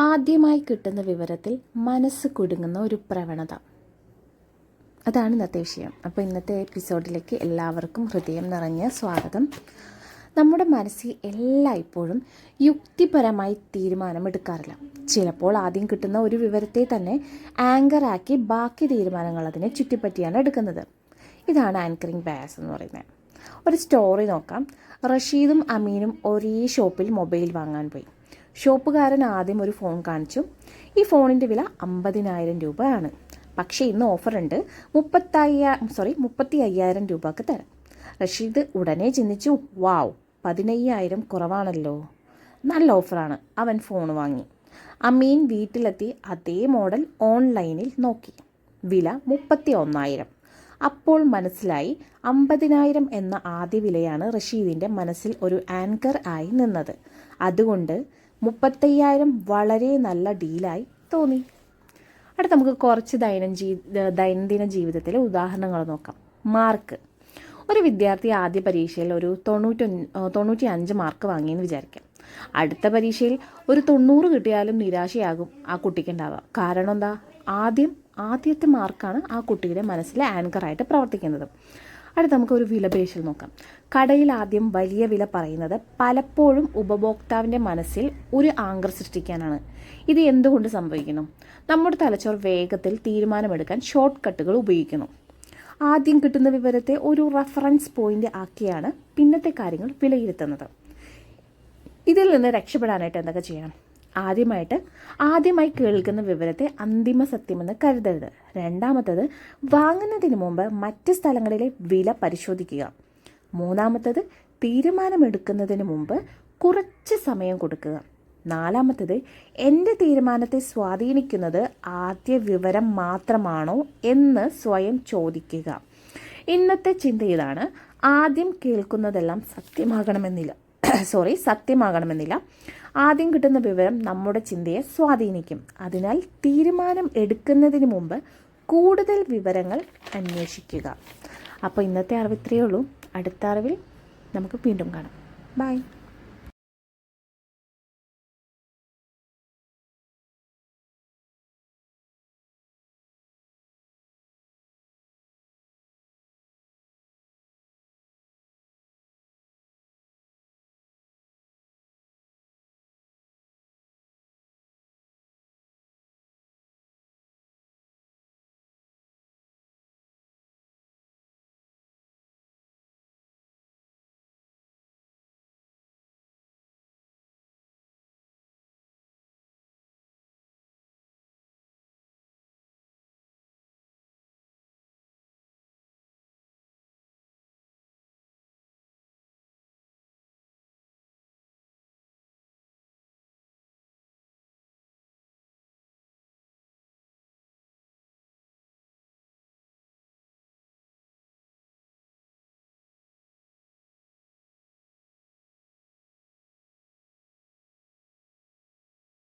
ആദ്യമായി കിട്ടുന്ന വിവരത്തിൽ മനസ്സ് കുടുങ്ങുന്ന ഒരു പ്രവണത, അതാണ് ഇന്നത്തെ വിഷയം. അപ്പോൾ ഇന്നത്തെ എപ്പിസോഡിലേക്ക് എല്ലാവർക്കും ഹൃദയം നിറഞ്ഞ സ്വാഗതം. നമ്മുടെ മനസ്സിൽ എല്ലായ്പ്പോഴും യുക്തിപരമായി തീരുമാനമെടുക്കാറില്ല. ചിലപ്പോൾ ആദ്യം കിട്ടുന്ന ഒരു വിവരത്തെ തന്നെ ആങ്കറാക്കി ബാക്കി തീരുമാനങ്ങൾ അതിനെ ചുറ്റിപ്പറ്റിയാണ് എടുക്കുന്നത്. ഇതാണ് ആങ്കറിങ് ബയസ് എന്ന് പറയുന്നത്. ഒരു സ്റ്റോറി നോക്കാം. റഷീദും അമീനും ഒരേ ഷോപ്പിൽ മൊബൈൽ വാങ്ങാൻ പോയി. ഷോപ്പുകാരൻ ആദ്യം ഒരു ഫോൺ കാണിച്ചു. ഈ ഫോണിൻ്റെ വില 50,000 രൂപയാണ്. പക്ഷേ ഇന്ന് ഓഫറുണ്ട്, 35,000 രൂപക്ക് തരാം. റഷീദ് ഉടനെ ചിന്തിച്ചു, വാവ്, 15,000 കുറവാണല്ലോ, നല്ല ഓഫറാണ്. അവൻ ഫോൺ വാങ്ങി. അമീൻ വീട്ടിലെത്തി അതേ മോഡൽ ഓൺലൈനിൽ നോക്കി. വില 31,000. അപ്പോൾ മനസ്സിലായി, 50,000 എന്ന ആദ്യ വിലയാണ് റഷീദിൻ്റെ മനസ്സിൽ ഒരു ആങ്കർ ആയി നിന്നത്. അതുകൊണ്ട് 35,000 വളരെ നല്ല ഡീലായി തോന്നി. അടുത്ത നമുക്ക് കുറച്ച് ദൈനംദിന ജീവിതത്തിലെ ഉദാഹരണങ്ങൾ നോക്കാം. മാർക്ക്. ഒരു വിദ്യാർത്ഥി ആദ്യ പരീക്ഷയിൽ ഒരു 95 മാർക്ക് വാങ്ങിയെന്ന് വിചാരിക്കാം. അടുത്ത പരീക്ഷയിൽ ഒരു 90 കിട്ടിയാലും നിരാശയാകും ആ കുട്ടിക്ക് ഉണ്ടാവുക. കാരണം എന്താ? ആദ്യത്തെ മാർക്കാണ് ആ കുട്ടിയുടെ മനസ്സിലെ ആങ്കറായിട്ട് പ്രവർത്തിക്കുന്നത്. അടുത്ത് നമുക്ക് ഒരു വിലപേശൽ നോക്കാം. കടയിൽ ആദ്യം വലിയ വില പറയുന്നത് പലപ്പോഴും ഉപഭോക്താവിൻ്റെ മനസ്സിൽ ഒരു ആങ്കർ സൃഷ്ടിക്കാനാണ്. ഇത് എന്തുകൊണ്ട് സംഭവിക്കുന്നു? നമ്മുടെ തലച്ചോർ വേഗത്തിൽ തീരുമാനമെടുക്കാൻ ഷോർട്ട് കട്ടുകൾ ഉപയോഗിക്കുന്നു. ആദ്യം കിട്ടുന്ന വിവരത്തെ ഒരു റഫറൻസ് പോയിന്റ് ആക്കിയാണ് പിന്നത്തെ കാര്യങ്ങൾ വിലയിരുത്തുന്നത്. ഇതിൽ നിന്ന് രക്ഷപ്പെടാനായിട്ട് എന്തൊക്കെ ചെയ്യണം? ആദ്യമായി കേൾക്കുന്ന വിവരത്തെ അന്തിമ സത്യമെന്ന് കരുതരുത്. രണ്ടാമത്തത്, വാങ്ങുന്നതിന് മുമ്പ് മറ്റ് സ്ഥലങ്ങളിലെ വില പരിശോധിക്കുക. മൂന്നാമത്തത്, തീരുമാനമെടുക്കുന്നതിന് മുമ്പ് കുറച്ച് സമയം കൊടുക്കുക. നാലാമത്തത്, എൻ്റെ തീരുമാനത്തെ സ്വാധീനിക്കുന്നത് ആദ്യ വിവരം മാത്രമാണോ എന്ന് സ്വയം ചോദിക്കുക. ഇന്നത്തെ ചിന്ത ഇതാണ്: ആദ്യം കേൾക്കുന്നതെല്ലാം സത്യമാകണമെന്നില്ല. ആദ്യം കിട്ടുന്ന വിവരം നമ്മുടെ ചിന്തയെ സ്വാധീനിക്കും. അതിനാൽ തീരുമാനം എടുക്കുന്നതിന് മുമ്പ് കൂടുതൽ വിവരങ്ങൾ അന്വേഷിക്കുക. അപ്പോൾ ഇന്നത്തെ അറിവ് ഇത്രയേ ഉള്ളൂ. അടുത്ത അറിവിൽ നമുക്ക് വീണ്ടും കാണാം. ബൈ.